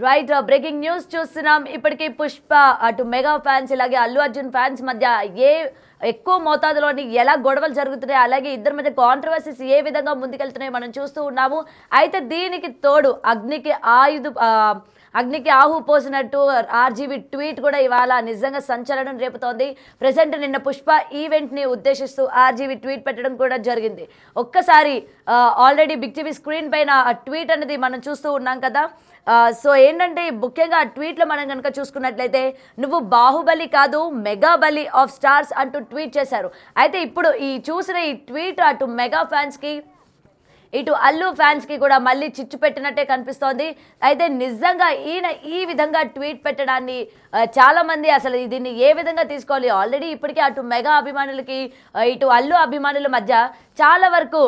Right breaking news చూస్తున్నాం. ఇప్పటికీ పుష్ప అటు మెగా ఫ్యాన్స్ ఇలాగే అల్లు అర్జున్ ఫ్యాన్స్ మధ్య ఎక్కువ మోతాదులోని ఎలా గొడవలు జరుగుతున్నాయి, అలాగే ఇద్దరి మధ్య కాంట్రవర్సీస్ ఏ విధంగా ముందుకెళ్తున్నాయి మనం చూస్తూ ఉన్నాము. అయితే దీనికి తోడు అగ్నికి ఆహు పోసినట్టు ఆర్జీవీ ట్వీట్ కూడా ఇవాళ నిజంగా సంచలనం రేపుతోంది. ప్రెసెంట్ నిన్న పుష్ప ఈవెంట్ని ఉద్దేశిస్తూ ఆర్జీవీ ట్వీట్ పెట్టడం కూడా జరిగింది. ఒక్కసారి ఆల్రెడీ బిగ్ టీవీ స్క్రీన్ పైన ఆ ట్వీట్ అనేది మనం చూస్తూ ఉన్నాం కదా. సో ఏంటంటే ముఖ్యంగా ఆ ట్వీట్లో మనం కనుక చూసుకున్నట్లయితే నువ్వు బాహుబలి కాదు మెగా బలి ఆఫ్ స్టార్స్ అంటూ ట్వీట్ చేశారు. అయితే ఇప్పుడు చూసిన ఈ ట్వీట్ అటు మెగా ఫ్యాన్స్కి ఇటు అల్లు ఫ్యాన్స్కి కూడా మళ్ళీ చిచ్చు పెట్టినట్టే కనిపిస్తోంది. అయితే నిజంగా ఈయన ఈ విధంగా ట్వీట్ పెట్టడాన్ని చాలామంది అసలు దీన్ని ఏ విధంగా తీసుకోవాలి, ఆల్రెడీ ఇప్పటికే అటు మెగా అభిమానులకి ఇటు అల్లు అభిమానుల మధ్య చాలా వరకు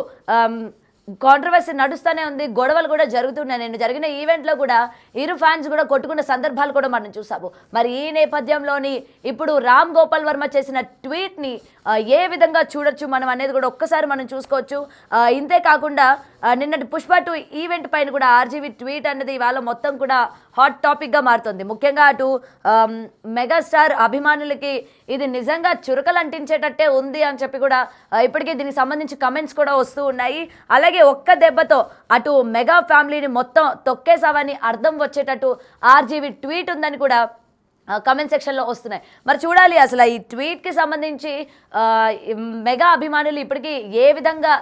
కాంట్రవర్సీ నడుస్తూనే ఉంది, గొడవలు కూడా జరుగుతున్నాయి. నేను జరిగిన ఈవెంట్లో కూడా ఇరు ఫ్యాన్స్ కూడా కొట్టుకున్న సందర్భాలు కూడా మనం చూసాము. మరి ఈ నేపథ్యంలోని ఇప్పుడు రామ్ గోపాల్ వర్మ చేసిన ట్వీట్ని ఏ విధంగా చూడొచ్చు మనం అనేది కూడా ఒక్కసారి మనం చూసుకోవచ్చు. ఇంతే కాకుండా నిన్నటి పుష్ప 2 ఈవెంట్ పైన కూడా ఆర్జీవీ ట్వీట్ అనేది ఇవాళ మొత్తం కూడా హాట్ టాపిక్గా మారుతుంది. ముఖ్యంగా అటు మెగాస్టార్ అభిమానులకి ఇది నిజంగా చురకలు అంటించేటట్టే ఉంది అని చెప్పి కూడా ఇప్పటికే దీనికి సంబంధించి కమెంట్స్ కూడా వస్తూ ఉన్నాయి. అలాగే ఒక్క దెబ్బతో అటు మెగా ఫ్యామిలీని మొత్తం తొక్కేసావని అర్థం వచ్చేటట్టు ఆర్జీవీ ట్వీట్ ఉందని కూడా కమెంట్ సెక్షన్లో వస్తున్నాయి. మరి చూడాలి అసలు ఈ ట్వీట్కి సంబంధించి మెగా అభిమానులు ఇప్పటికీ ఏ విధంగా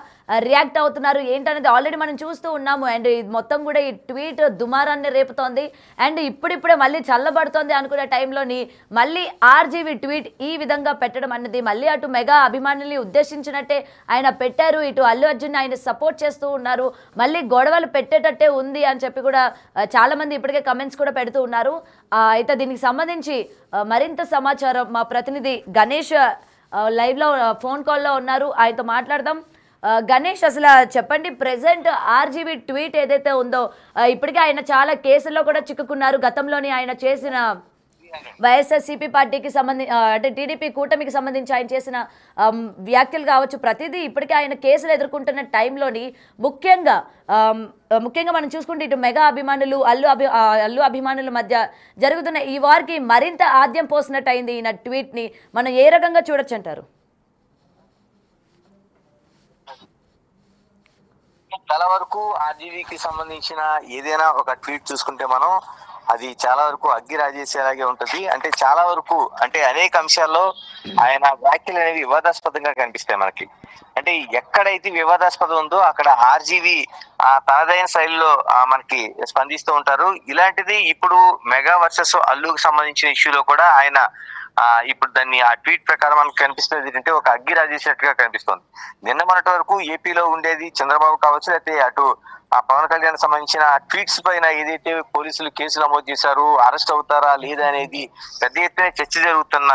రియాక్ట్ అవుతున్నారు ఏంటనేది ఆల్రెడీ మనం చూస్తూ ఉన్నాము. అండ్ ఇది మొత్తం కూడా ఈ ట్వీట్ దుమారాన్ని రేపుతోంది. అండ్ ఇప్పుడిప్పుడే మళ్ళీ చల్లబడుతోంది అనుకునే టైంలోని మళ్ళీ ఆర్జీవీ ట్వీట్ ఈ విధంగా పెట్టడం అన్నది మళ్ళీ అటు మెగా అభిమానుల్ని ఉద్దేశించినట్టే ఆయన పెట్టారు. ఇటు అల్లు అర్జున్ ఆయన సపోర్ట్ చేస్తూ ఉన్నారు, మళ్ళీ గొడవలు పెట్టేటట్టే ఉంది అని చెప్పి కూడా చాలామంది ఇప్పటికే కమెంట్స్ కూడా పెడుతూ ఉన్నారు. అయితే దీనికి సంబంధించి మరింత సమాచారం మా ప్రతినిధి గణేష్ లైవ్లో ఫోన్ కాల్లో ఉన్నారు, ఆయనతో మాట్లాడదాం. గణేష్, అసలు చెప్పండి, ప్రెసెంట్ ఆర్జీవీ ట్వీట్ ఏదైతే ఉందో ఇప్పటికే ఆయన చాలా కేసుల్లో కూడా చిక్కుకున్నారు. గతంలోని ఆయన చేసిన వైఎస్ఆర్సీపీ పార్టీకి అంటే టీడీపీ కూటమికి సంబంధించి ఆయన చేసిన వ్యాఖ్యలు కావచ్చు, ప్రతిదీ ఇప్పటికే ఆయన కేసులు ఎదుర్కొంటున్న టైంలోని ముఖ్యంగా మనం చూసుకుంటే ఇటు మెగా అభిమానులు అల్లు అభిమానుల మధ్య జరుగుతున్న ఈ వార్కి మరింత ఆద్యం పోసినట్టు అయింది. ఈయన ట్వీట్ని మనం ఏ రకంగా చూడొచ్చు అంటారు? చాలా వరకు ఆర్జీవీకి సంబంధించిన ఏదైనా ఒక ట్వీట్ చూసుకుంటే మనం అది చాలా వరకు అగ్గి రాజేసేలాగే ఉంటది. అంటే చాలా వరకు అంటే అనేక అంశాల్లో ఆయన వ్యాఖ్యలు అనేవి వివాదాస్పదంగా కనిపిస్తాయి మనకి. అంటే ఎక్కడైతే వివాదాస్పదం ఉందో అక్కడ ఆర్జీవీ తనదైన శైలిలో మనకి స్పందిస్తూ ఉంటారు. ఇలాంటిది ఇప్పుడు మెగా వర్సెస్ అల్లుకు సంబంధించిన ఇష్యూలో కూడా ఆయన ఇప్పుడు దాన్ని ఆ ట్వీట్ ప్రకారం మనకు కనిపిస్తుంది ఏంటంటే ఒక అగ్గి రాజేసినట్టుగా కనిపిస్తుంది. నిన్న మొన్నటి వరకు ఏపీలో ఉండేది చంద్రబాబు కావచ్చు, లేకపోతే అటు పవన్ కళ్యాణ్ సంబంధించిన ట్వీట్స్ పైన ఏదైతే పోలీసులు కేసు నమోదు చేశారు, అరెస్ట్ అవుతారా లేదా అనేది పెద్ద ఎత్తున చర్చ జరుగుతున్న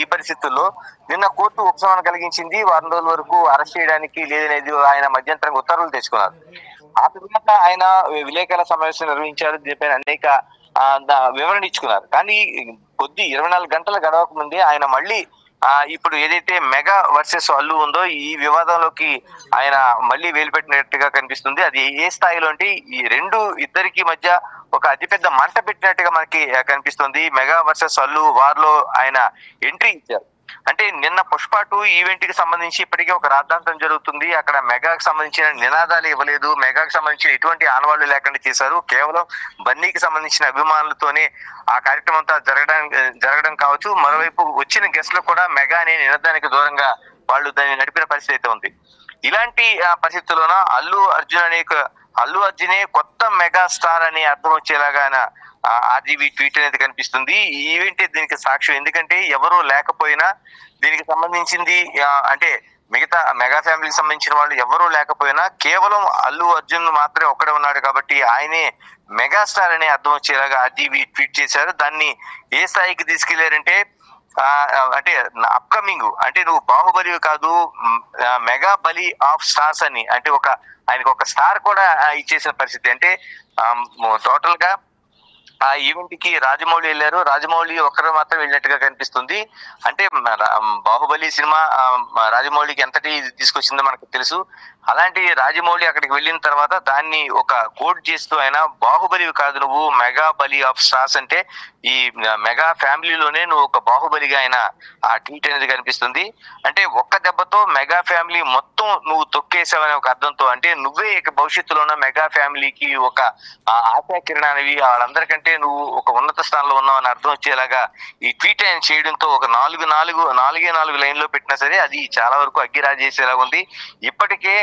ఈ పరిస్థితుల్లో నిన్న కోర్టు ఉపశమనం కలిగించింది. వారం రోజుల వరకు అరెస్ట్ చేయడానికి లేదనేది ఆయన మధ్యంతరంగా ఉత్తర్వులు తెచ్చుకున్నారు. ఆ తర్వాత ఆయన విలేకరుల సమావేశం నిర్వహించారు, దీనిపైన అనేక వివరణ ఇచ్చుకున్నారు. కానీ 24 గంటల గడవక ముందే ఆయన మళ్ళీ ఇప్పుడు ఏదైతే మెగా వర్సెస్ అల్లు ఉందో ఈ వివాదంలోకి ఆయన మళ్ళీ వేలుపెట్టినట్టుగా కనిపిస్తుంది. అది ఏ స్థాయిలో అంటే ఇద్దరికి మధ్య ఒక అతిపెద్ద మంట పెట్టినట్టుగా మనకి కనిపిస్తుంది. మెగా వర్సెస్ అల్లు వారిలో ఆయన ఎంట్రీ ఇచ్చారు. అంటే నిన్న పుష్ప 2 ఈవెంట్ కి సంబంధించి ఇప్పటికే ఒక రాద్ధాంతం జరుగుతుంది. అక్కడ మెగాకి సంబంధించిన నినాదాలు ఇవ్వలేదు, మెగాకి సంబంధించిన ఎటువంటి ఆనవాళ్లు లేకుండా చేశారు. కేవలం బన్నీకి సంబంధించిన అభిమానులతోనే ఆ కార్యక్రమం అంతా జరగడం కావచ్చు. మరోవైపు వచ్చిన గెస్ట్లు కూడా మెగా అనే నినాదానికి దూరంగా వాళ్ళు దాన్ని నడిపిన పరిస్థితి అయితే ఉంది. ఇలాంటి పరిస్థితుల్లోన అల్లు అర్జునే కొత్త మెగా స్టార్ అనే అర్థం వచ్చేలాగా ఆర్జీవీ ట్వీట్ అనేది కనిపిస్తుంది. ఈ ఈవెంటే దీనికి సాక్ష్యం. ఎందుకంటే ఎవరు లేకపోయినా దీనికి సంబంధించింది అంటే మిగతా మెగా ఫ్యామిలీకి సంబంధించిన వాళ్ళు ఎవరూ లేకపోయినా కేవలం అల్లు అర్జున్ మాత్రమే ఒక్కడే ఉన్నాడు కాబట్టి ఆయనే మెగాస్టార్ అనే అర్థం వచ్చేలాగా ఆర్జీవీ ట్వీట్ చేశారు. దాన్ని ఏ స్థాయికి తీసుకెళ్లారంటే అంటే అప్కమింగ్ అంటే నువ్వు బాహుబలి కాదు మెగా బలి ఆఫ్ స్టార్స్ అని, అంటే ఆయనకు ఒక స్టార్ కూడా ఇచ్చేసిన పరిస్థితి. అంటే టోటల్ గా ఆ ఈవెంట్ కి రాజమౌళి వెళ్ళారు. రాజమౌళి ఒక్కరు మాత్రం వెళ్ళినట్టుగా కనిపిస్తుంది. అంటే బాహుబలి సినిమా రాజమౌళికి ఎంతటి తీసుకొచ్చిందో మనకు తెలుసు. అలాంటి రాజమౌళి అక్కడికి వెళ్ళిన తర్వాత దాన్ని ఒక కోడ్ చేస్తూ ఆయన బాహుబలి కాదు నువ్వు మెగా బలి ఆఫ్ స్టార్స్ అంటే ఈ మెగా ఫ్యామిలీలోనే నువ్వు ఒక బాహుబలిగా ఆయన ఆ ట్వీట్ అనేది కనిపిస్తుంది. అంటే ఒక్క దెబ్బతో మెగా ఫ్యామిలీ మొత్తం నువ్వు తొక్కేసావనే ఒక అర్థంతో, అంటే నువ్వే ఇక భవిష్యత్తులో ఉన్న మెగా ఫ్యామిలీకి ఒక ఆశా కిరణానివి, వాళ్ళందరికంటే నువ్వు ఒక ఉన్నత స్థానంలో ఉన్నావని అర్థం వచ్చేలాగా ఈ ట్వీట్ ఆయన చేయడంతో ఒక నాలుగు లైన్లో పెట్టినా సరే అది చాలా వరకు అగ్గిరాజు చేసేలాగా ఉంది. ఇప్పటికే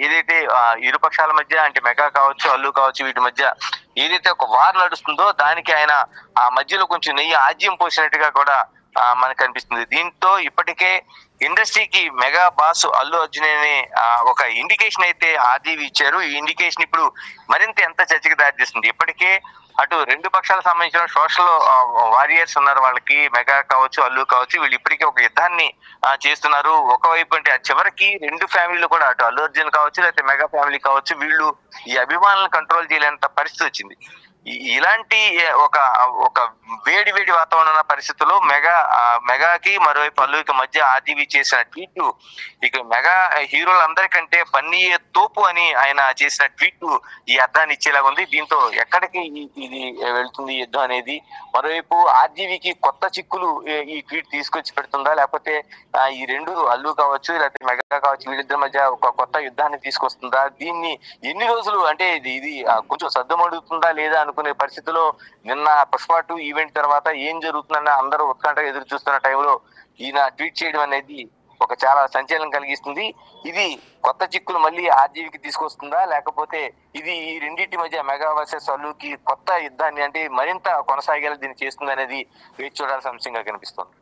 ఏదైతే ఇరు పక్షాల మధ్య అంటే మెగా కావచ్చు అల్లు కావచ్చు వీటి మధ్య ఏదైతే ఒక వార్ నడుస్తుందో దానికి ఆయన ఆ మధ్యలో కొంచెం నెయ్యి ఆజ్యం పోసినట్టుగా కూడా మనకు కనిపిస్తుంది. దీంతో ఇప్పటికే ఇండస్ట్రీకి మెగా బాస్ అల్లు అర్జున్ అనే ఒక ఇండికేషన్ అయితే ఆర్జీవి ఇచ్చారు. ఈ ఇండికేషన్ ఇప్పుడు మరింత ఎంత చర్చకి దారితీస్తుంది. ఇప్పటికే అటు రెండు పక్షాలకు సంబంధించిన సోషల్ వారియర్స్ ఉన్నారు, వాళ్ళకి మెగా కావచ్చు అల్లు కావచ్చు, వీళ్ళు ఇప్పటికే ఒక యుద్ధాన్ని చేస్తున్నారు. ఒకవైపు అంటే చివరికి రెండు ఫ్యామిలీలు కూడా అటు అల్లు అర్జున్ కావచ్చు లేకపోతే మెగా ఫ్యామిలీ కావచ్చు వీళ్ళు ఈ అభిమానులను కంట్రోల్ చేయలేనంత పరిస్థితి వచ్చింది. ఇలాంటి ఒక వేడి వాతావరణ పరిస్థితుల్లో మెగాకి మరోవైపు అల్లుకి మధ్య ఆర్జీవి చేసిన ట్వీట్ ఇక మెగా హీరోలందరికంటే పన్నీయే తోపు అని ఆయన చేసిన ట్వీట్ ఈ అర్థాన్ని ఇచ్చేలాగా ఉంది. దీంతో ఎక్కడికి ఇది వెళ్తుంది యుద్ధం అనేది, మరోవైపు ఆర్జీవికి కొత్త చిక్కులు ఈ ట్వీట్ తీసుకొచ్చి పెడుతుందా, లేకపోతే ఈ రెండు అల్లు కావచ్చు లేకపోతే మెగా కావచ్చు వీళ్ళిద్దరి మధ్య ఒక కొత్త యుద్ధాన్ని తీసుకొస్తుందా, దీన్ని ఎన్ని రోజులు అంటే ఇది కొంచెం సద్దుమడుగుతుందా లేదా అనుకునే పరిస్థితిలో నిన్న పుష్ప 2 ఈవెంట్ తర్వాత ఏం జరుగుతుందని అందరూ ఉత్కంఠగా ఎదురు చూస్తున్న టైంలో ఈయన ట్వీట్ చేయడం అనేది ఒక చాలా సంచలనం కలిగిస్తుంది. ఇది కొత్త చిక్కులు మళ్ళీ ఆర్జీవికి తీసుకొస్తుందా, లేకపోతే ఇది ఈ రెండింటి మధ్య మెగా వర్సెస్ అల్లుకి కొత్త యుద్ధాన్ని అంటే మరింత కొనసాగేలా దీన్ని చేస్తుంది అనేది వేచి చూడాల్సిన అంశంగా కనిపిస్తుంది.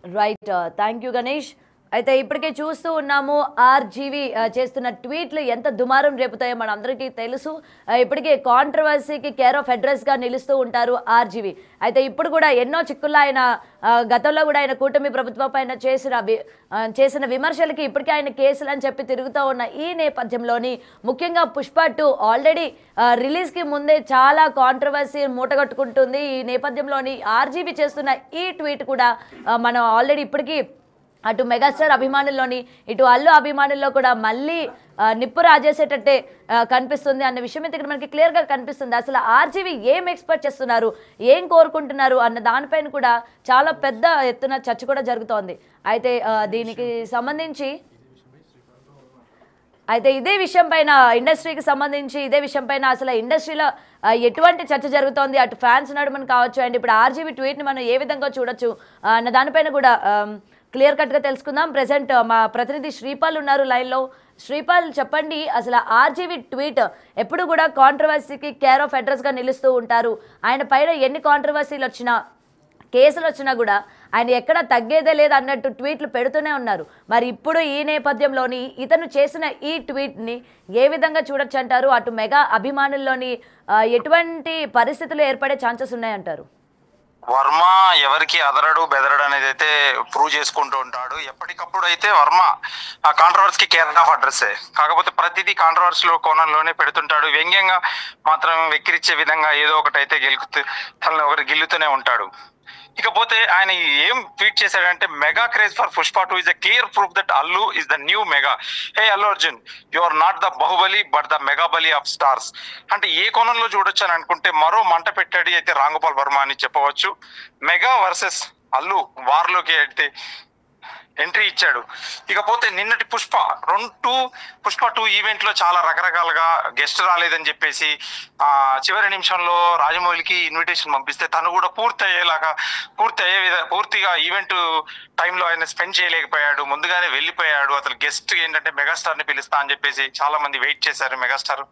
Right, thank you Ganesh. అయితే ఇప్పటికే చూస్తూ ఉన్నాము ఆర్జీవి చేస్తున్న ట్వీట్లు ఎంత దుమారం రేపుతాయో మన అందరికీ తెలుసు. ఇప్పటికే కాంట్రవర్సీకి కేర్ ఆఫ్ అడ్రస్గా నిలుస్తూ ఉంటారు ఆర్జీవి. అయితే ఇప్పుడు కూడా ఎన్నో చిక్కుల్లో ఆయన గతంలో కూడా ఆయన కూటమి ప్రభుత్వం పైన చేసిన విమర్శలకి ఇప్పటికే ఆయన కేసులు అని చెప్పి తిరుగుతూ ఉన్న ఈ నేపథ్యంలోని ముఖ్యంగా పుష్ప 2 ఆల్రెడీ రిలీజ్కి ముందే చాలా కాంట్రవర్సీ మూటగట్టుకుంటుంది. ఈ నేపథ్యంలోని ఆర్జీవి చేస్తున్న ఈ ట్వీట్ కూడా మనం ఆల్రెడీ ఇప్పటికీ అటు మెగాస్టార్ అభిమానుల్లోని ఇటు అల్లు అభిమానుల్లో కూడా మళ్ళీ నిప్పు రాజేసేటట్టే కనిపిస్తుంది అన్న విషయం అయితే ఇక్కడ మనకి క్లియర్గా కనిపిస్తుంది. అసలు ఆర్జీవి ఏం ఎక్స్పెక్ట్ చేస్తున్నారు, ఏం కోరుకుంటున్నారు అన్న దానిపైన కూడా చాలా పెద్ద ఎత్తున చర్చ కూడా జరుగుతోంది. అయితే దీనికి సంబంధించి ఇదే విషయం పైన ఇండస్ట్రీకి సంబంధించి ఇదే విషయం పైన అసలు ఇండస్ట్రీలో ఎటువంటి చర్చ జరుగుతోంది, అటు ఫ్యాన్స్ నడుమని కావచ్చు అండ్ ఇప్పుడు ఆర్జీవి ట్వీట్ని మనం ఏ విధంగా చూడొచ్చు అన్న దానిపైన కూడా క్లియర్ కట్గా తెలుసుకుందాం. ప్రెసెంట్ మా ప్రతినిధి శ్రీపాల్ ఉన్నారు లైన్లో. శ్రీపాల్ చెప్పండి, అసలు ఆర్జీవి ట్వీట్ ఎప్పుడు కూడా కాంట్రవర్సీకి కేర్ ఆఫ్ అడ్రస్గా నిలుస్తూ ఉంటారు. ఆయన పైన ఎన్ని కాంట్రవర్సీలు వచ్చినా కేసులు వచ్చినా కూడా ఆయన ఎక్కడ తగ్గేదే లేదు అన్నట్టు ట్వీట్లు పెడుతూనే ఉన్నారు. మరి ఇప్పుడు ఈ నేపథ్యంలోని ఇతను చేసిన ఈ ట్వీట్ని ఏ విధంగా చూడొచ్చు అంటారు? అటు మెగా అభిమానుల్లోని ఎటువంటి పరిస్థితులు ఏర్పడే ఛాన్సెస్ ఉన్నాయంటారు? వర్మ ఎవరికి అదరడు బెదరడు అనేది అయితే ప్రూవ్ చేసుకుంటూ ఉంటాడు. ఎప్పటికప్పుడు అయితే వర్మ ఆ కాంట్రవర్సీకి కేర్ ఆఫ్ అడ్రస్సే, కాకపోతే ప్రతిదీ కాంట్రవర్సీలో కోణంలోనే పెడుతుంటాడు. వ్యంగ్యంగా మాత్రం వెక్కిరించే విధంగా ఏదో ఒకటి అయితే తనని ఒకరు గిల్లుతూనే ఉంటాడు. ఇకపోతే ఆయన ఏం ట్వీట్ చేశాడంటే mega craze for Pushpa 2 is a clear proof that Allu is the new mega. Hey Allu Arjun, you are not the Baahubali but the mega bali of stars. అంటే ఏ కోణంలో చూడొచ్చు అని అనుకుంటే మరో మంట పెట్టాడు అయితే రాంగోపాల్ వర్మ అని చెప్పవచ్చు. మెగా వర్సెస్ అల్లు వార్లోకి అయితే ఎంట్రీ ఇచ్చాడు. ఇకపోతే నిన్నటి పుష్ప 2 ఈవెంట్ లో చాలా రకరకాలుగా గెస్ట్ రాలేదని చెప్పేసి చివరి నిమిషంలో రాజమౌళికి ఇన్విటేషన్ పంపిస్తే తను కూడా పూర్తిగా ఈవెంట్ టైంలో ఆయన స్పెండ్ చేయలేకపోయాడు, ముందుగానే వెళ్ళిపోయాడు. అసలు గెస్ట్ ఏంటంటే మెగాస్టార్ ని పిలుస్తా అని చెప్పేసి చాలా మంది వెయిట్ చేశారు. మెగాస్టార్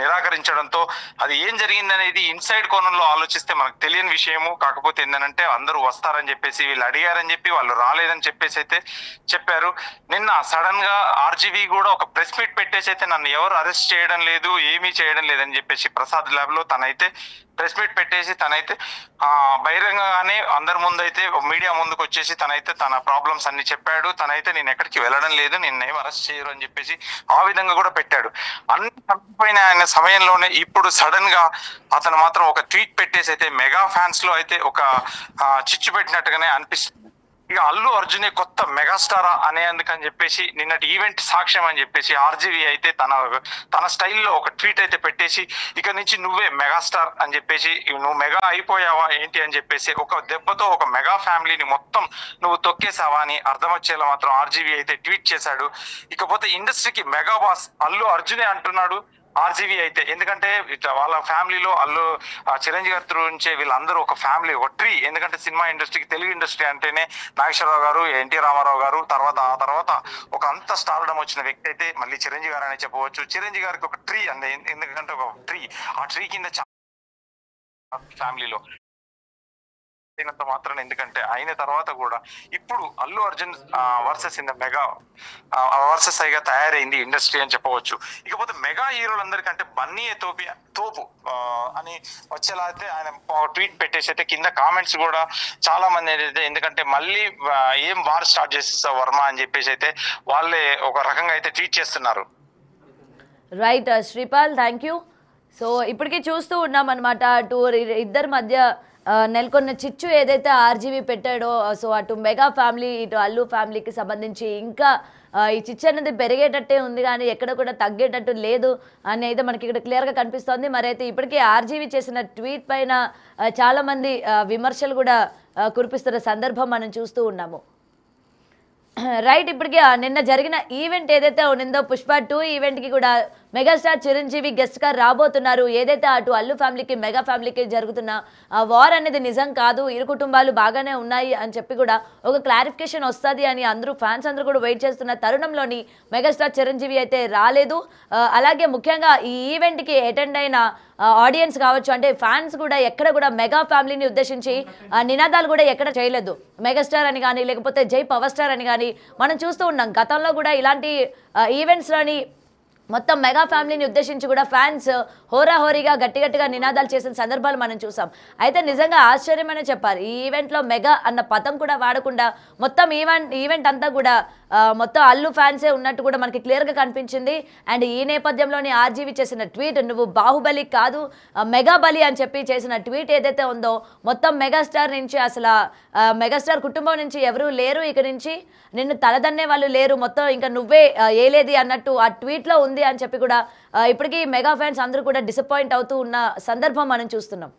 నిరాకరించడంతో అది ఏం జరిగిందనేది ఇన్సైడ్ కోణంలో ఆలోచిస్తే మనకు తెలియని విషయము. కాకపోతే ఏంటంటే అందరూ వస్తారని చెప్పేసి వీళ్ళు అడిగారని చెప్పి వాళ్ళు రాలేదని చెప్పేసి అయితే చెప్పారు. నిన్న సడన్ గా ఆర్జీవీ కూడా ఒక ప్రెస్ మీట్ పెట్టేసి అయితే నన్ను ఎవరు అరెస్ట్ చేయడం లేదు, ఏమీ చేయడం లేదని చెప్పేసి ప్రసాద్ ల్యాబ్ లో తనైతే ప్రెస్ మీట్ పెట్టేసి తనైతే బహిరంగంగానే అందరి ముందు అయితే మీడియా ముందుకు వచ్చేసి తనైతే తన ప్రాబ్లమ్స్ అన్ని చెప్పాడు. తనైతే నేను ఎక్కడికి వెళ్ళడం లేదు, నిన్నేం అరెస్ట్ చేయరు అని చెప్పేసి ఆ విధంగా కూడా పెట్టాడు. అన్ని తప్పిపోయిన ఆయన సమయంలోనే ఇప్పుడు సడన్ గా అతను మాత్రం ఒక ట్వీట్ పెట్టేసి అయితే మెగా ఫ్యాన్స్ లో అయితే ఒక చిచ్చు పెట్టినట్టుగానే అనిపిస్తుంది. ఇక అల్లు అర్జునే కొత్త మెగాస్టారా అనేందుకని చెప్పేసి నిన్నటి ఈవెంట్ సాక్ష్యం అని చెప్పేసి ఆర్జీవీ అయితే తన స్టైల్లో ఒక ట్వీట్ అయితే పెట్టేసి ఇక నుంచి నువ్వే మెగాస్టార్ అని చెప్పేసి నువ్వు మెగా అయిపోయావా ఏంటి అని చెప్పేసి ఒక దెబ్బతో ఒక మెగా ఫ్యామిలీని మొత్తం నువ్వు తొక్కేసావా అని అర్థం వచ్చేలా మాత్రం ఆర్జీవీ అయితే ట్వీట్ చేశాడు. ఇకపోతే ఇండస్ట్రీకి మెగా బాస్ అల్లు అర్జునే అంటున్నాడు ఆర్జీవీ అయితే. ఎందుకంటే వాళ్ళ ఫ్యామిలీలో చిరంజీవి గారి త్రూ నుంచే వీళ్ళందరూ ఒక ఫ్యామిలీ, ఒక ట్రీ. ఎందుకంటే సినిమా ఇండస్ట్రీకి, తెలుగు ఇండస్ట్రీ అంటేనే నాగేశ్వరరావు గారు, ఎన్టీ రామారావు గారు, ఆ తర్వాత ఒక అంత స్టార్డమ్ వచ్చిన వ్యక్తి అయితే మళ్ళీ చిరంజీవి గారు అనే చెప్పవచ్చు. చిరంజీవి గారికి ఒక ట్రీ అంది, ఎందుకంటే ఒక ట్రీ, ఆ ట్రీ కింద ఫ్యామిలీలో అయినంత మాత్రం. ఎందుకంటే అయిన తర్వాత కూడా ఇప్పుడు Allu Arjun versus in the mega versus అయిగా తయారైంది ఇండస్ట్రీ అని చెప్పవచ్చు. ఇకపోతే మెగా హీరోలందరికంటే బన్నీ తోపు అని వచ్చేలా అయితే ఆయన ట్వీట్ పెట్టేసి అయితే కింద కామెంట్స్ కూడా చాలా మంది అయితే, ఎందుకంటే మళ్ళీ ఏం వార్ స్టార్ట్ చేసేస్తా వర్మ అని చెప్పేసి అయితే వాళ్ళే ఒక రకంగా అయితే ట్వీట్ చేస్తున్నారు. Right Sripal, thank you. So ఇప్పటికీ చూస్తూ ఉన్నాం అనమాట, అటు ఇద్దరి మధ్య నెలకొన్న చిచ్చు ఏదైతే ఆర్జీవీ పెట్టాడో, సో అటు మెగా ఫ్యామిలీ ఇటు అల్లు ఫ్యామిలీకి సంబంధించి ఇంకా ఈ చిచ్చు అనేది పెరిగేటట్టే ఉంది కానీ ఎక్కడ కూడా తగ్గేటట్టు లేదు అని అయితే మనకి ఇక్కడ క్లియర్గా కనిపిస్తోంది. మరి అయితే ఇప్పటికే ఆర్జీవీ చేసిన ట్వీట్ పైన చాలామంది విమర్శలు కూడా కురిపిస్తున్న సందర్భం మనం చూస్తూ ఉన్నాము. రైట్, ఇప్పటికే నిన్న జరిగిన ఈవెంట్ ఏదైతే ఉండిందో పుష్ప 2 ఈవెంట్కి కూడా మెగాస్టార్ చిరంజీవి గెస్ట్గా రాబోతున్నారు. ఏదైతే అటు అల్లు ఫ్యామిలీకి మెగా ఫ్యామిలీకి జరుగుతున్న వార్ అనేది నిజం కాదు, ఇరు కుటుంబాలు బాగానే ఉన్నాయి అని చెప్పి కూడా ఒక క్లారిఫికేషన్ వస్తుంది అని ఫ్యాన్స్ అందరూ కూడా వెయిట్ చేస్తున్న తరుణంలోని మెగాస్టార్ చిరంజీవి అయితే రాలేదు. అలాగే ముఖ్యంగా ఈ ఈవెంట్కి అటెండ్ అయిన ఆడియన్స్ కావచ్చు, అంటే ఫ్యాన్స్ కూడా ఎక్కడ కూడా మెగా ఫ్యామిలీని ఉద్దేశించి నినాదాలు కూడా ఎక్కడ చేయలేదు. మెగాస్టార్ అని కానీ లేకపోతే జై పవర్ స్టార్ అని కానీ మనం చూస్తూ ఉన్నాం. గతంలో కూడా ఇలాంటి ఈవెంట్స్లోని మొత్తం మెగా ఫ్యామిలీని ఉద్దేశించి కూడా ఫ్యాన్స్ హోరాహోరీగా గట్టిగా నినాదాలు చేసిన సందర్భాలు మనం చూసాం. అయితే నిజంగా ఆశ్చర్యమనే చెప్పాలి, ఈ ఈవెంట్లో మెగా అన్న పదం కూడా వాడకుండా మొత్తం ఈవెంట్ అంతా కూడా మొత్తం అల్లు ఫ్యాన్సే ఉన్నట్టు కూడా మనకి క్లియర్గా కనిపించింది. అండ్ ఈ నేపథ్యంలోని ఆర్జీవీ చేసిన ట్వీట్, నువ్వు బాహుబలి కాదు మెగా బలి అని చెప్పి చేసిన ట్వీట్ ఏదైతే ఉందో, మొత్తం మెగాస్టార్ నుంచి అసలు మెగాస్టార్ కుటుంబం నుంచి ఎవరూ లేరు, ఇక నుంచి నిన్ను తలదన్నే వాళ్ళు లేరు, మొత్తం ఇంకా నువ్వే ఏలేది అన్నట్టు ఆ ట్వీట్లో ఉంది అని చెప్పి కూడా ఇప్పటికీ మెగా ఫ్యాన్స్ అందరూ కూడా డిసప్పాయింట్ అవుతూ ఉన్న సందర్భం మనం చూస్తున్నాం.